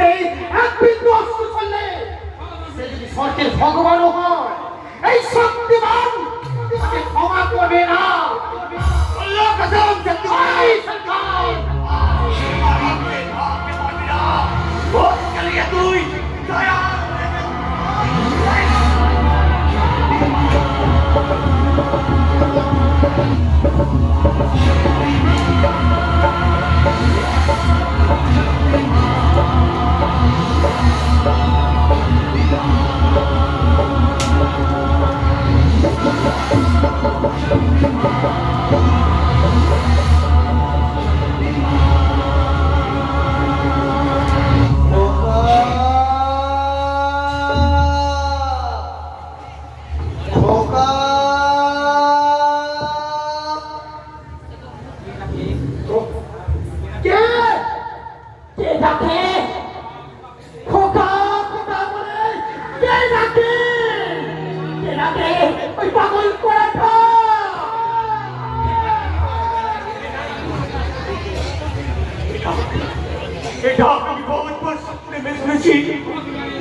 চোখে এক বিন্দু অশ্রু ফেললে সে যদি স্বর্গের ভগবানও হয়, এই শক্তিমান তাকে ক্ষমা করবে না। আল্লাহ কসম, সত্যি সরকার তুই দয়া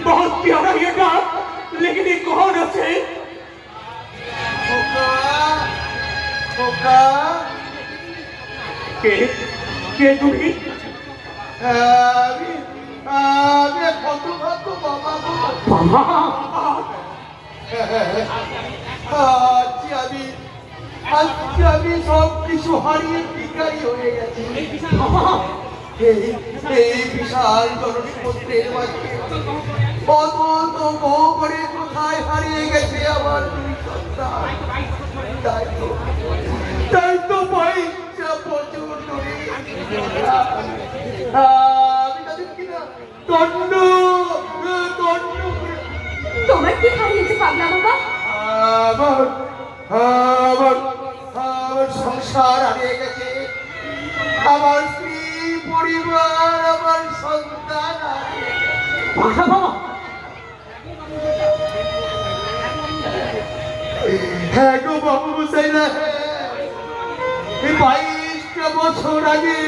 बहुत प्यारा ये डाक, लेकिन ये कौन है? के তুমি? আমি কত ভাগ্য বাবা বাবা আমি সব কিছু হারিয়ে ভিখারি হয়ে গেছি। এই বিশাল জনসমুদ্রের মাঝে অনন্ত করে কোথায় হারিয়ে গেছে আমার দুই সন্তান। তাই তো পয়সা প্রচুর করে আমি তাদের কিনা দণ্ড তোমার কি হারিয়েছে পাগলা বাবা? আমার সংসার হারিয়ে গেছে, আমার স্ত্রী, পরিবার, আমার সন্তান হারিয়ে গেছে। হ্যাঁ গো বাবু মশাই, না 22টা বছর আগে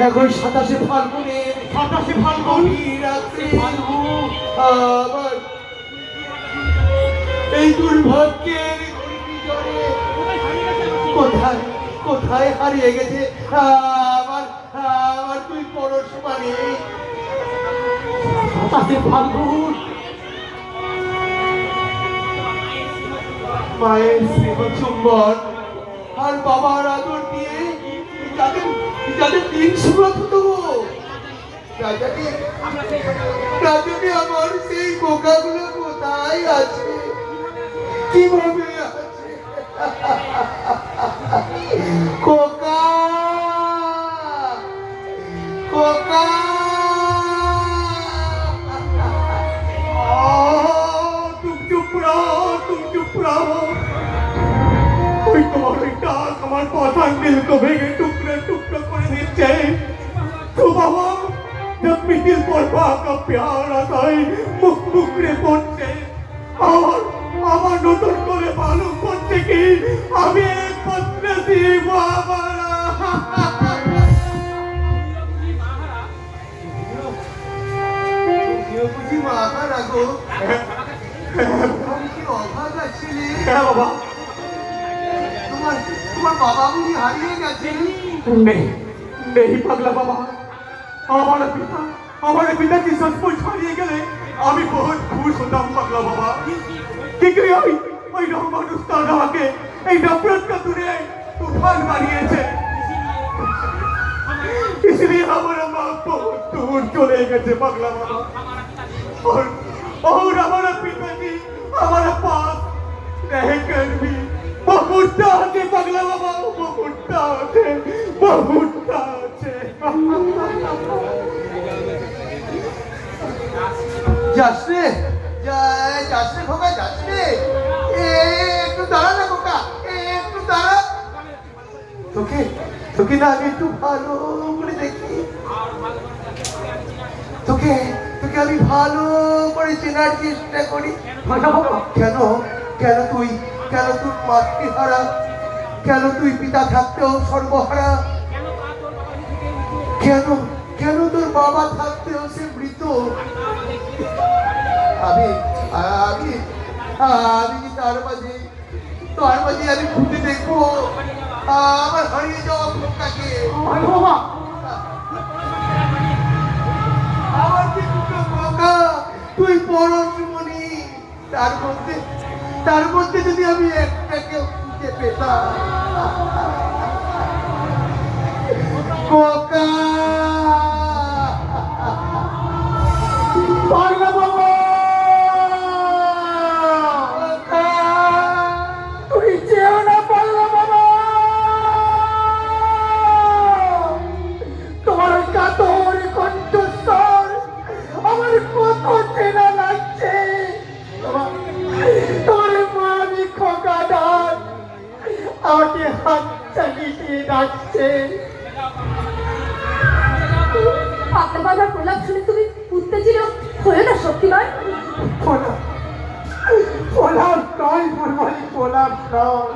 এখন 27 ফাল্গুনে রাত্রে আবার এই দুর্ভাগ্যের কোথায় কোথায় হারিয়ে গেছে আমার তুই পড়শোনা নেই। 27 ফাল্গুন মায়ের স্নেহ চুম্বন আর বাবার আদর দিয়ে যাদের দিন সুরত হতো, রাজাকে আমার সেই বোকাগুলো কোথায় আছে, কিভাবে আছে? কোকা কোকা तुम चुप रहो। ওই তোমার ওই ডাক আমার পাথার দিলকে ভেঙে টুকরো টুকরো করে দিচ্ছে। তো বাবা, जब भी दिल पर का प्यार आता है मुख मुखरे पड़ছে, আমার নতুন করে মালুম করছে কি আমি এক পত্রী বাবা। বুঝি মাহারা গো, কি অভাগা ছিলে বাবা। তোমার বাবা বুঝি হারিয়ে গেছে? নেই পাগলা বাবা, আমার পিতা কি সচমুচ হারিয়ে গেলে আমি বহুত খুশ হতাম পাগলা বাবা। ঠিক ওই রহমান উস্তাদ আমাকে এই নফরত का तूने तूफान বানিয়েছে, इसलिए हमारा माँ बहुत दूर चले गए पागला बाबा। और हमारा पिताजी हमारे पास रहकर भी बहुत डांटे पागला बाबा, बहुत डांटे। যাসরে খোকা, যাসরে একটু দাঁড়া না খোকা, একটু দাঁড়া। তোকে না আমি একটু ভালো করে দেখি, তোকে আমি ভালো করে চেনার চেষ্টা করি। কেন তুই মাতৃহারা, কেন তুই পিতা থাকতেও সর্বহারা, কেন তোর বাবা থাকতেও সে মৃত। আমি আমি আমি কি তার মাঝে আমি খুঁজে দেখবো আমার হারিয়ে যাওয়া খোকাকে। বাবা আমার কি দুটো খোকা, তুই পরশমণি, তার মধ্যে যদি আমি একটাকে খুঁজে পেতাম। খোকা পাগলা বাবা তুই যেও না পাগলা বাবা, তোমার ওই কাতর কণ্ঠস্বর আমার কত চেনা লাগছে। তোমার মামি খোকা ডাক আমাকে হাত চালিয়ে দিয়ে ডাকছে। পাগলা বাবার প্রলাপ শুনে তুমি উত্তেজিত হয়ে না শক্তিমান। গোলাপ নয় বলবি, গোলাপ নয়।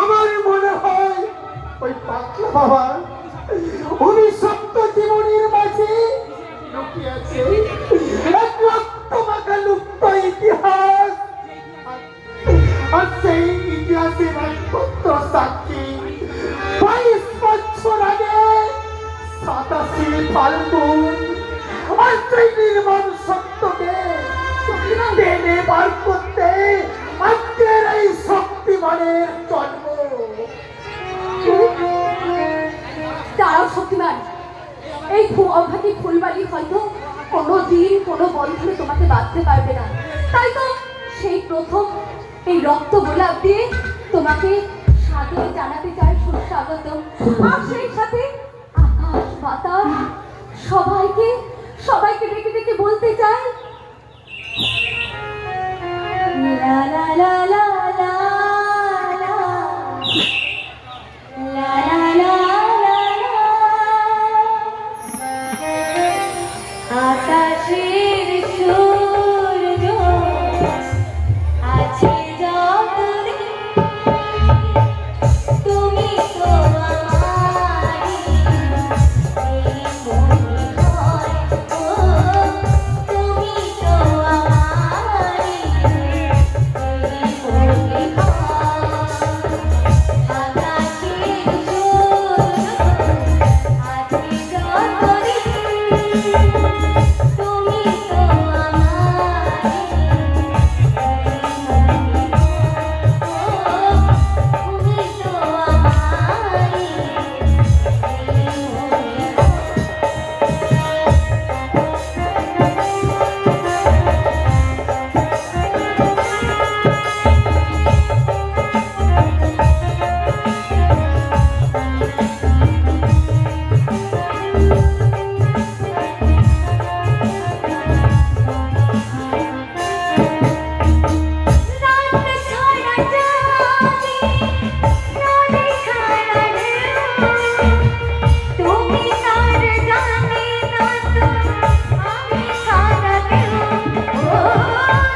আমার মনে হয় ওই পাগলা বাবা অভিশপ্ত জীবনের মাঝে লুকিয়ে আছে এক রক্তমাখা লুপ্ত ইতিহাস। আর সেই ইতিহাসের একমাত্র সাক্ষী 22 বছর আগে 87 ফাল্গুন আর সেই নির্মম সত্যকে টেনে বার করতে আজকের এই শক্তিমানের জন্ম। দাঁড়াও শক্তিমান, এই অঘাতী ফুলবাড়ি হয়তো কোনোদিন কোনো বন্ধনে তোমাকে বাঁধতে পারবে না। তাই তো সেই প্রথম এই রক্ত গোলাপ দিয়ে তোমাকে সাদরে জানাতে চাই সুস্বাগত। আর সেই সাথে আকাশ বাতাস সবাইকে ডেকে ডেকে বলতে চাই লা লা লা লা লা লা লা লা লা লা। আকাশের সূর্য আছে যতদিন তুমি তো আমারই এই মনে হয়, ও তুমি তো আমারই এই মনে হয়। আকাশের সূর্য আছে যতদিন তুমি তো আমারই তুমি তো আমারই রাত ছাড়া জানি নদী ছাড়া ঢেউ তুমি তার জানি না তো আমি ছাড়া কেউ ও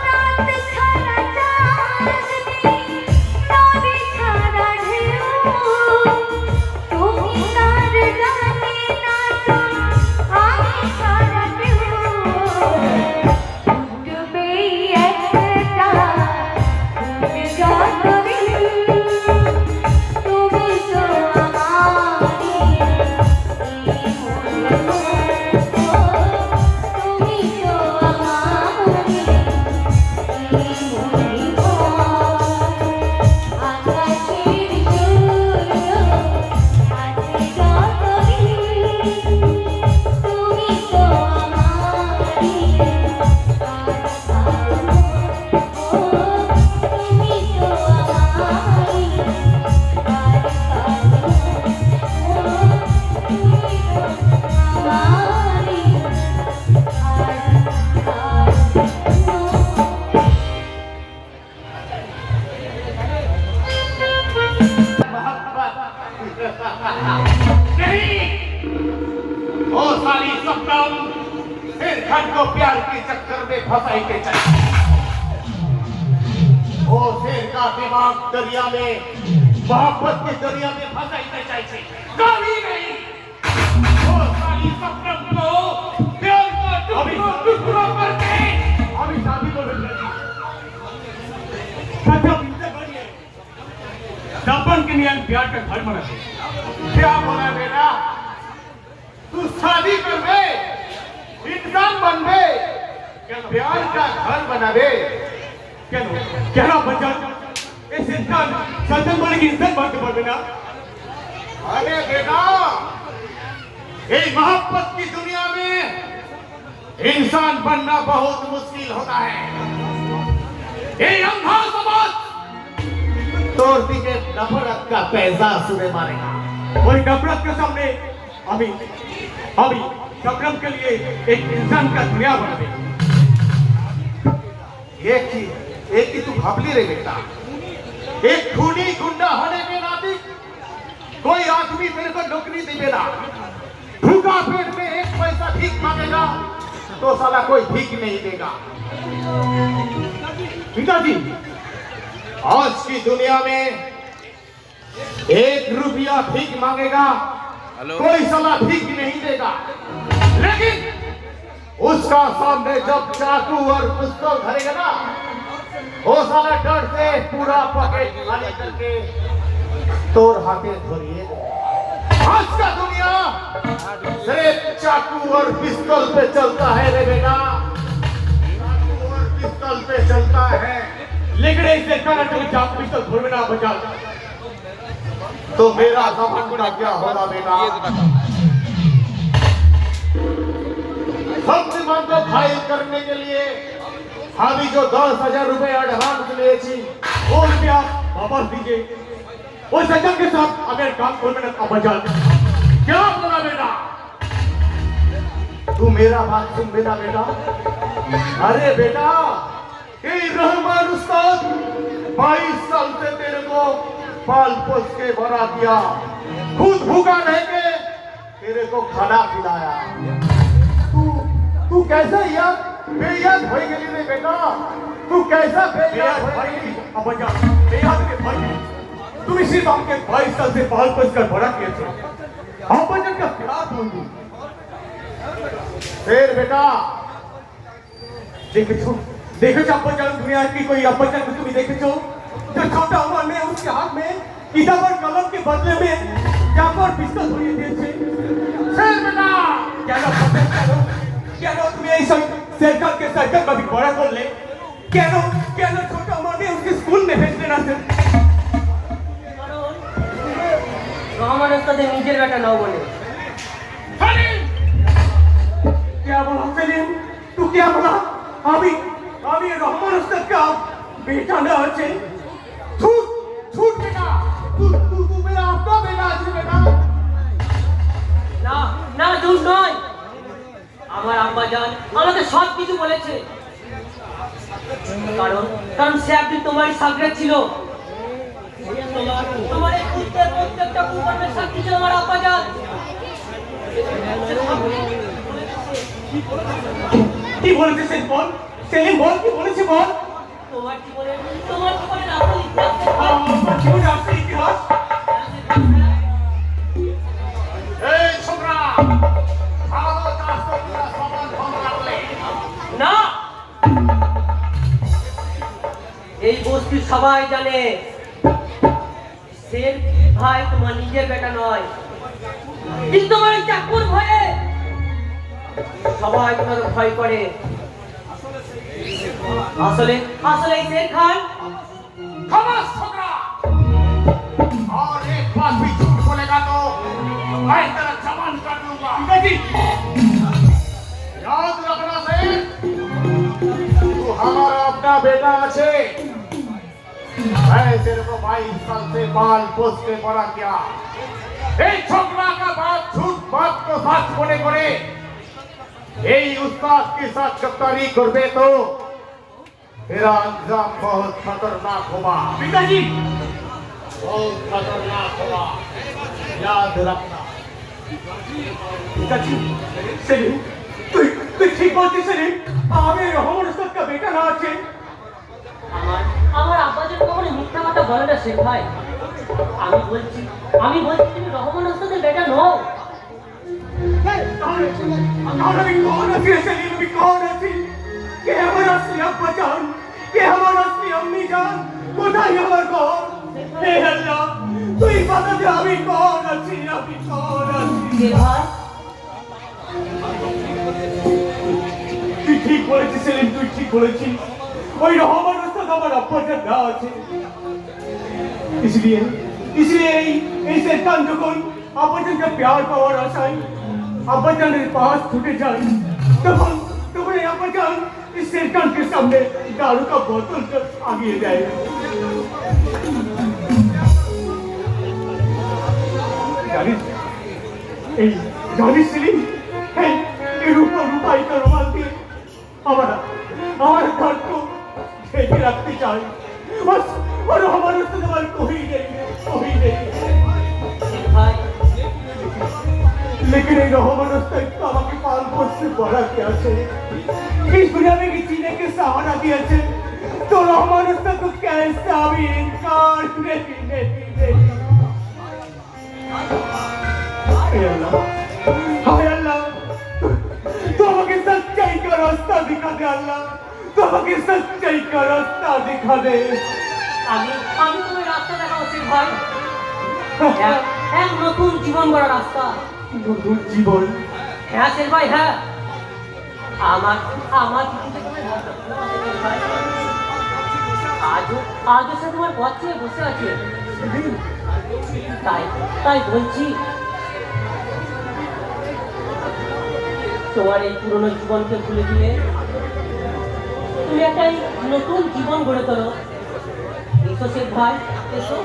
রাত ছাড়া জানি নদী ছাড়া ঢেউ তুমি তার জানি না তো আমি ছাড়া কেউ ডুবে একটা যতদিন তুমি তো আমারই এই মনে হয়, ও তুমি তো আমারই এই মনে হয়। আকাশের সূর্য আছে যতদিন তুমি তো আমারই ओ साली सपनम शेर खान को प्यार के चक्कर में फंसाई के चल। ओ शेर का दिमाग दरिया में मोहब्बत के दरिया में फंसाई के चाहिए कभी नहीं। ओ साली सपनम को इंडियन प्यार का घर बना दे। क्या बोला बेटा? तू शादी कर बे, इंसान बन बे, प्यार का घर बना बे। क्या ना बच्चन इस इंसान संतन बने की इज्जत बांटते पड़े ना। अरे बेटा, ये मोहब्बत की दुनिया में इंसान बनना बहुत मुश्किल होता है। ये अंधा समाज तोड़ के नफरत का पैसा सुने मारेगा। वही नफरत के सामने अभी नफरत के लिए एक इंसान का दुनिया बना दे। एक ही तू घबली रे बेटा। एक खूनी गुंडा होने के नाते कोई आदमी तेरे को नौकरी नहीं देगा। भूखा पेट में एक पैसा भीख मांगेगा तो साला कोई भीख नहीं देगा। पिताजी, आज की दुनिया में 1 रुपया भीख मांगेगा कोई साला भीख नहीं देगा। लेकिन उसका सामने जब चाकू और पिस्तौल धरेगा ना, वो साला डर से पूरा पॉकेट खाली करके तोड़ हाथे धोरिए। आज का दुनिया सिर्फ चाकू और पिस्तौल पे चलता है रे बेटा, चाकू और पिस्तौल पे चलता है। लेकिन इसे चाकू पिस्तौल छोड़ ना बचा तो मेरा जमाना का क्या होगा बेटा? सब मन को फाइल करने के लिए अभी जो 10,000 रुपए एडवांस लिए थी वो रुपया वापस दीजिए। वो सज्जन के साथ अगर काम करने का बचा क्या बोला बेटा? तू मेरा बात सुन बेटा। अरे बेटा, ये रहमान उस्ताद 22 साल से तेरे को पाल पोस के बड़ा किया, खुद भूखा रह के तेरे को खाना खिलाया। तू कैसा याद बेयाद हो गई रे बेटा? तू कैसा बेयाद हो गई? अब बचा बेयाद के भाई तुम इसी बात के 22 साल से पाल पोस कर बड़ा किए थे। आप बचन का प्यार मांगू फिर बेटा देखो अपचन दुनिया की कोई अपचन को तुम्हें देखे जो छोटा उम्र में उसके हाथ में किताब और कलम के बदले में चाकू और पिस्तौल धोई दिए थे। फिर बेटा क्या नो तुम्हें इस सरकार के सरकार में भी बड़ा कर ले। क्या नो छोटा उम्र में उसके स्कूल में भेज देना सर। রহমান ওস্তাদের নিজের বেটা নাও বলে। क्या बोला सेलिम? तू क्या बोला? अभी रहमान उस्ताद का बेटा ना আছে। छूट बेटा, तू मेरा अपना बेटा আছে बेटा। না না দূর নয়, আমার আব্বা জান আমাকে সব কিছু বলেছে। কারণ সে একদিন তোমারই সাগরে ছিল। তোমার এই পুত্রের প্রত্যেকটা কুকর্মের সাক্ষী ছিল আমার আব্বা জান। কি বলেছে সেলিম বল? সেলিম বল কি বলেছে বল? তোমার জীবনের আসল ইতিহাস আমার জীবনে আসল ইতিহাস এই ছোকরা ভালো কাজ তো পুরা সমান ফোন রাখলে না। এই বস্তির সবাই জানে শের ভাই তোমার নিজের বেটা নয়, কিন্তু তোমার ওই চাকুর ভয়ে সবাই তোমাকে ভয় করে। আসলে এই শের খান खमोश छोकरा, और एक बात भी झूठ बोलेगा तो मैं तेरा जवान कर दूंगा। पिताजी याद रखना से तू हमारा अपना बेटा আছে। मैं तेरे को 22 साल से पाल पोस के बड़ा किया। এই छोकरा का बात झूठ बात को सच बोले करे এই उस्ताद के साथ गद्दारी करबे तो तेरा अंजाम बहुत खतरनाक होगा। पिताजी बहुत खतरनाक होगा, याद रखना। पिताजी सेलिम তুই ঠিক বলছিস সেলিম। আমি রহমান উস্তাদ का बेटा না আছে। আমার আব্বা যে কখনো মিথ্যা কথা বলে না শেখ ভাই। আমি বলছি তুমি রহমান ওস্তাদের বেটা নও। আমি कौन আছি সেলিম? আমি कौन আছি? কে আমার আসলি আব্বা জান? কে আমার আসলি আম্মি জান? কোথায় আমার ঘর? হে আল্লাহ তুই কথা দে আমি কোন আছি, আমি কোন আছি। শের ভাই তুই ঠিক বলেছিস সেলিম, তুই ঠিক বলেছিস। ওই রহমান ওস্তাদ আমার আব্বাজান না আছে। इसलिए এই শয়তান যখন আব্বাজানকে প্যার পাওয়ার আশায় আব্বাজানের পাশ ছুটে যায়, তখন এই আব্বাজান इस शैतान के सामने दारू का बोतल कर आगे जाए। জানিস সেলিম, এই রূপাই কারোবার দিয়ে আমার ঘর को ঢেকে রাখতে চাই। बस और हमारे साथ हमारे कोई नहीं। শের ভাই लेकिन ये रहमान उस्ताद तो আমাকে पाल पोस से बड़ा क्या है। इस दुनिया में किसी ने के सहारा दिया है, तो रहमान उस्ताद को कैसा भी इनकार नहीं। हाय अल्लाह, तो আমাকে सच्चाई का रास्ता दिखा दे अल्लाह, तो আমাকে सच्चाई का रास्ता दिखा दे। আমি তুমি রাস্তা দেখাবো শের ভাই। এক নতুন জীবন গড়ার রাস্তা। নতুন জীবন? হ্যাঁ শের ভাই, হ্যাঁ। আমার কিছুতে কোনো ভরসা আছে শের ভাই। আজও সে তোমার পথ চেয়ে বসে আছে। তাই বলছি, তোমার এই পুরনো জীবনকে ভুলে দিয়ে তুমি একটা নতুন জীবন গড়ে তোলো। এসো শের ভাই, এসো।